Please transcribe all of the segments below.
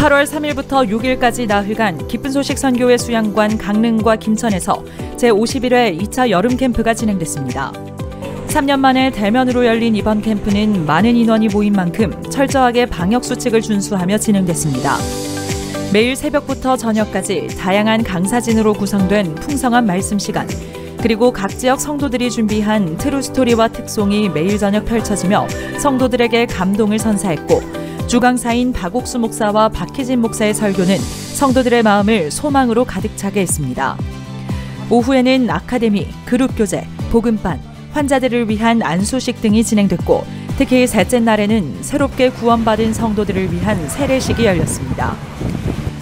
8월 3일부터 6일까지 나흘간 기쁜 소식 선교회 수양관 강릉과 김천에서 제51회 2차 여름 캠프가 진행됐습니다. 3년 만에 대면으로 열린 이번 캠프는 많은 인원이 모인 만큼 철저하게 방역수칙을 준수하며 진행됐습니다. 매일 새벽부터 저녁까지 다양한 강사진으로 구성된 풍성한 말씀 시간, 그리고 각 지역 성도들이 준비한 트루스토리와 특송이 매일 저녁 펼쳐지며 성도들에게 감동을 선사했고, 주강사인 박옥수 목사와 박희진 목사의 설교는 성도들의 마음을 소망으로 가득 차게 했습니다. 오후에는 아카데미, 그룹교제, 복음반, 환자들을 위한 안수식 등이 진행됐고, 특히 셋째 날에는 새롭게 구원받은 성도들을 위한 세례식이 열렸습니다.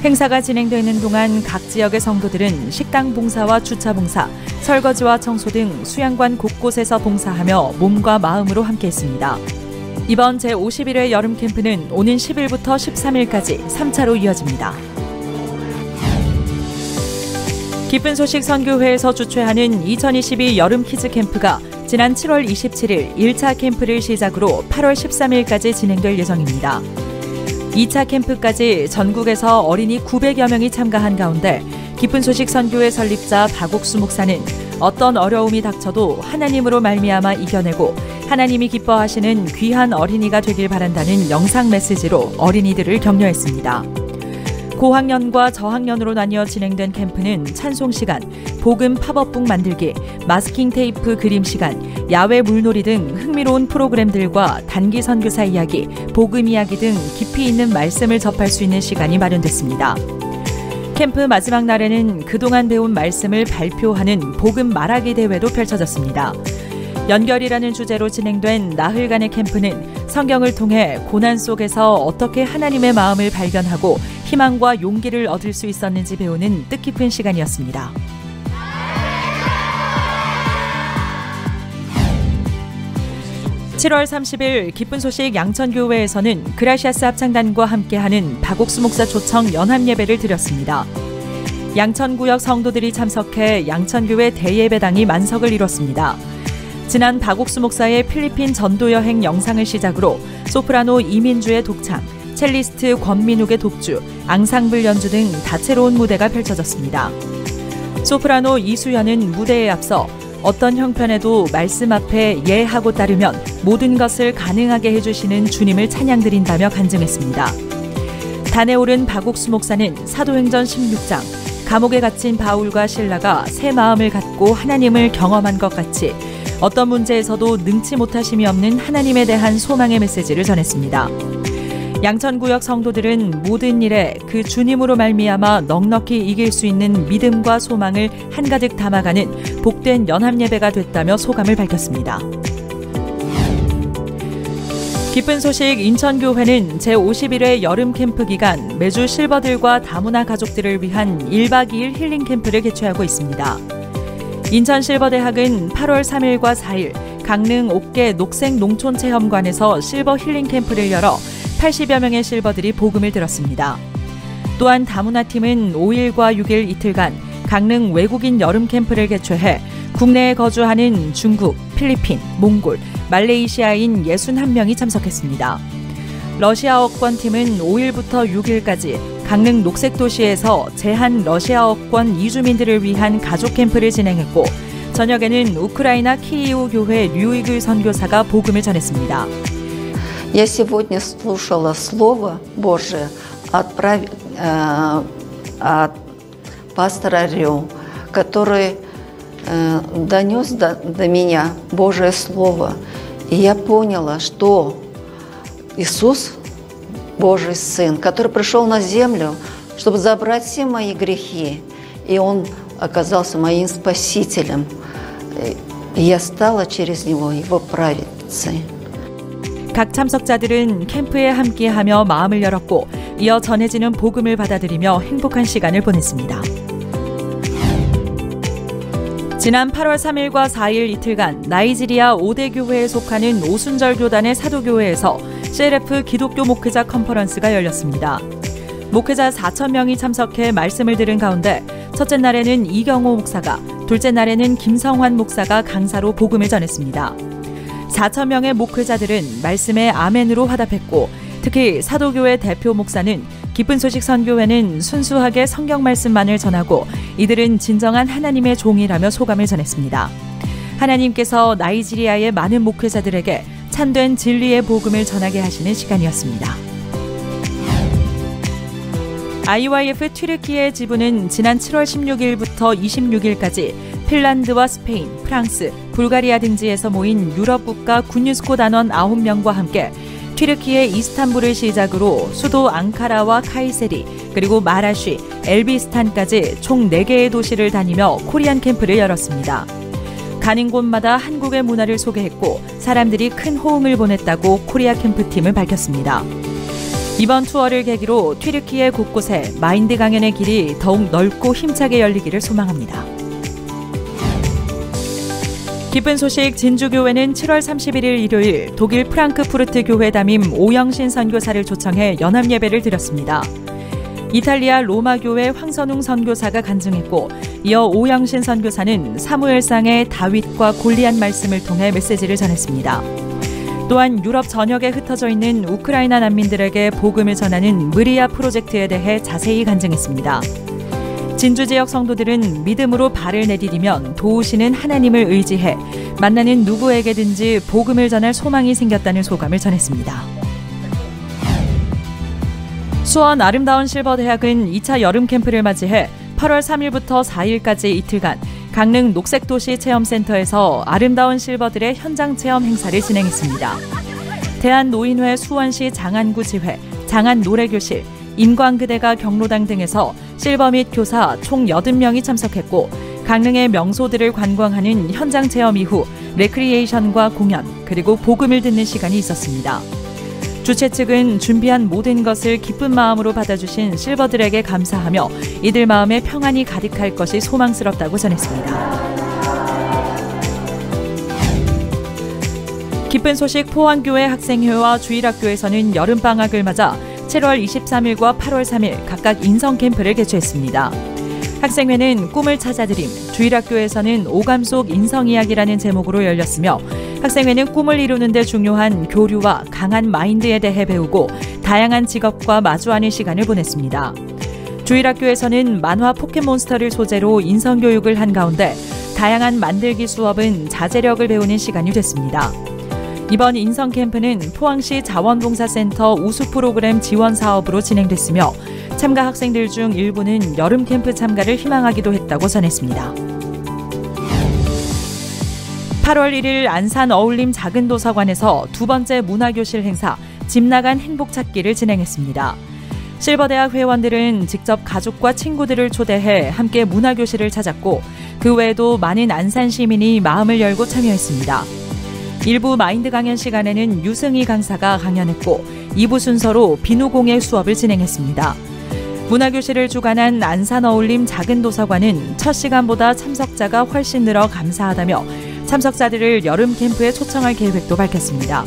행사가 진행되는 동안 각 지역의 성도들은 식당 봉사와 주차 봉사, 설거지와 청소 등 수양관 곳곳에서 봉사하며 몸과 마음으로 함께했습니다. 이번 제51회 여름 캠프는 오는 10일부터 13일까지 3차로 이어집니다. 기쁜 소식 선교회에서 주최하는 2022 여름 키즈 캠프가 지난 7월 27일 1차 캠프를 시작으로 8월 13일까지 진행될 예정입니다. 2차 캠프까지 전국에서 어린이 900여 명이 참가한 가운데 기쁜 소식 선교회 설립자 박옥수 목사는 어떤 어려움이 닥쳐도 하나님으로 말미암아 이겨내고 하나님이 기뻐하시는 귀한 어린이가 되길 바란다는 영상 메시지로 어린이들을 격려했습니다. 고학년과 저학년으로 나뉘어 진행된 캠프는 찬송 시간, 복음 팝업북 만들기, 마스킹 테이프 그림 시간, 야외 물놀이 등 흥미로운 프로그램들과 단기 선교사 이야기, 복음 이야기 등 깊이 있는 말씀을 접할 수 있는 시간이 마련됐습니다. 캠프 마지막 날에는 그동안 배운 말씀을 발표하는 복음 말하기 대회도 펼쳐졌습니다. 연결이라는 주제로 진행된 나흘간의 캠프는 성경을 통해 고난 속에서 어떻게 하나님의 마음을 발견하고 희망과 용기를 얻을 수 있었는지 배우는 뜻깊은 시간이었습니다. (7월 30일) 기쁜 소식 양천교회에서는 그라시아스 합창단과 함께하는 박옥수 목사 초청 연합예배를 드렸습니다. 양천구역 성도들이 참석해 양천교회 대예배당이 만석을 이뤘습니다. 지난 박옥수 목사의 필리핀 전도 여행 영상을 시작으로 소프라노 이민주의 독창, 첼리스트 권민욱의 독주, 앙상블 연주 등 다채로운 무대가 펼쳐졌습니다. 소프라노 이수연은 무대에 앞서 어떤 형편에도 말씀 앞에 예하고 따르면 모든 것을 가능하게 해주시는 주님을 찬양드린다며 간증했습니다. 단에 오른 박옥수 목사는 사도행전 16장, 감옥에 갇힌 바울과 실라가 새 마음을 갖고 하나님을 경험한 것 같이 어떤 문제에서도 능치 못하심이 없는 하나님에 대한 소망의 메시지를 전했습니다. 양천구역 성도들은 모든 일에 그 주님으로 말미암아 넉넉히 이길 수 있는 믿음과 소망을 한가득 담아가는 복된 연합예배가 됐다며 소감을 밝혔습니다. 기쁜 소식 인천교회는 제51회 여름 캠프 기간 매주 실버들과 다문화 가족들을 위한 1박 2일 힐링 캠프를 개최하고 있습니다. 인천 실버대학은 8월 3일과 4일 강릉 옥계 녹색농촌체험관에서 실버 힐링 캠프를 열어 80여 명의 실버들이 복음을 들었습니다. 또한 다문화팀은 5일과 6일 이틀간 강릉 외국인 여름 캠프를 개최해 국내에 거주하는 중국, 필리핀, 몽골, 말레이시아인 61명이 참석했습니다. 러시아어권팀은 5일부터 6일까지 강릉 녹색도시에서 제한 러시아어권 이주민들을 위한 가족 캠프를 진행했고, 저녁에는 우크라이나 키이우 교회 류이글 선교사가 복음을 전했습니다. Я сегодня слушала Слово Божие от пастора Рю, который донес до меня Божие Слово. И я поняла, что Иисус, Божий Сын, который пришел на землю, чтобы забрать все мои грехи, и Он оказался моим Спасителем. И я стала через Него Его праведницей. 각 참석자들은 캠프에 함께하며 마음을 열었고, 이어 전해지는 복음을 받아들이며 행복한 시간을 보냈습니다. 지난 8월 3일과 4일 이틀간 나이지리아 5대 교회에 속하는 오순절 교단의 사도교회에서 CLF 기독교 목회자 컨퍼런스가 열렸습니다. 목회자 4,000명이 참석해 말씀을 들은 가운데 첫째 날에는 이경호 목사가, 둘째 날에는 김성환 목사가 강사로 복음을 전했습니다. 4,000명의 목회자들은 말씀에 아멘으로 화답했고, 특히 사도교회 대표 목사는 기쁜 소식 선교회는 순수하게 성경 말씀만을 전하고 이들은 진정한 하나님의 종이라며 소감을 전했습니다. 하나님께서 나이지리아의 많은 목회자들에게 참된 진리의 복음을 전하게 하시는 시간이었습니다. IYF 튀르키예 지부는 지난 7월 16일부터 26일까지 핀란드와 스페인, 프랑스, 불가리아 등지에서 모인 유럽 국가 군유스코 단원 9명과 함께 튀르키예 이스탄불을 시작으로 수도 앙카라와 카이세리, 그리고 마라쉬, 엘비스탄까지 총 4개의 도시를 다니며 코리안 캠프를 열었습니다. 가는 곳마다 한국의 문화를 소개했고 사람들이 큰 호응을 보냈다고 코리아 캠프팀은 밝혔습니다. 이번 투어를 계기로 튀르키예 곳곳에 마인드 강연의 길이 더욱 넓고 힘차게 열리기를 소망합니다. 기쁜 소식 진주교회는 7월 31일 일요일 독일 프랑크푸르트 교회 담임 오영신 선교사를 초청해 연합예배를 드렸습니다. 이탈리아 로마교회 황선웅 선교사가 간증했고 이어 오영신 선교사는 사무엘상의 다윗과 골리앗 말씀을 통해 메시지를 전했습니다. 또한 유럽 전역에 흩어져 있는 우크라이나 난민들에게 복음을 전하는 무리아 프로젝트에 대해 자세히 간증했습니다. 진주 지역 성도들은 믿음으로 발을 내디디면 도우시는 하나님을 의지해 만나는 누구에게든지 복음을 전할 소망이 생겼다는 소감을 전했습니다. 수원 아름다운 실버대학은 2차 여름 캠프를 맞이해 8월 3일부터 4일까지 이틀간 강릉 녹색도시 체험센터에서 아름다운 실버들의 현장 체험 행사를 진행했습니다. 대한노인회 수원시 장안구 지회, 장안노래교실, 인광그대가 경로당 등에서 실버 및 교사 총 80명이 참석했고 강릉의 명소들을 관광하는 현장 체험 이후 레크리에이션과 공연, 그리고 복음을 듣는 시간이 있었습니다. 주최 측은 준비한 모든 것을 기쁜 마음으로 받아주신 실버들에게 감사하며 이들 마음에 평안이 가득할 것이 소망스럽다고 전했습니다. 기쁜 소식 포항교회 학생회와 주일학교에서는 여름방학을 맞아 7월 23일과 8월 3일 각각 인성캠프를 개최했습니다. 학생회는 꿈을 찾아드림, 주일학교에서는 오감 속 인성이야기라는 제목으로 열렸으며 학생회는 꿈을 이루는 데 중요한 교류와 강한 마인드에 대해 배우고 다양한 직업과 마주하는 시간을 보냈습니다. 주일학교에서는 만화 포켓몬스터를 소재로 인성교육을 한 가운데 다양한 만들기 수업은 자제력을 배우는 시간이 됐습니다. 이번 인성캠프는 포항시 자원봉사센터 우수 프로그램 지원 사업으로 진행됐으며 참가 학생들 중 일부는 여름 캠프 참가를 희망하기도 했다고 전했습니다. 8월 1일 안산 어울림 작은도서관에서 두 번째 문화교실 행사 집 나간 행복찾기를 진행했습니다. 실버대학 회원들은 직접 가족과 친구들을 초대해 함께 문화교실을 찾았고 그 외에도 많은 안산 시민이 마음을 열고 참여했습니다. 일부 마인드 강연 시간에는 유승희 강사가 강연했고 2부 순서로 비누공예 수업을 진행했습니다. 문화교실을 주관한 안산 어울림 작은도서관은 첫 시간보다 참석자가 훨씬 늘어 감사하다며 참석자들을 여름 캠프에 초청할 계획도 밝혔습니다.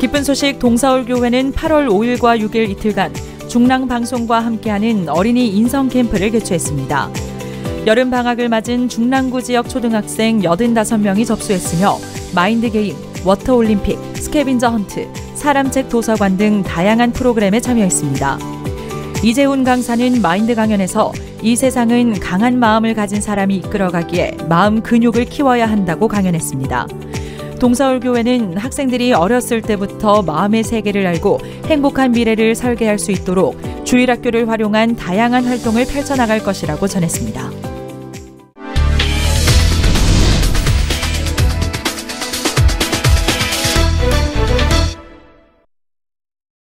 기쁜 소식 동서울교회는 8월 5일과 6일 이틀간 중랑방송과 함께하는 어린이 인성 캠프를 개최했습니다. 여름 방학을 맞은 중랑구 지역 초등학생 85명이 접수했으며 마인드 게임, 워터 올림픽, 스캐빈저 헌트, 사람책 도서관 등 다양한 프로그램에 참여했습니다. 이재훈 강사는 마인드 강연에서 이 세상은 강한 마음을 가진 사람이 이끌어가기에 마음 근육을 키워야 한다고 강연했습니다. 동서울교회는 학생들이 어렸을 때부터 마음의 세계를 알고 행복한 미래를 설계할 수 있도록 주일학교를 활용한 다양한 활동을 펼쳐나갈 것이라고 전했습니다.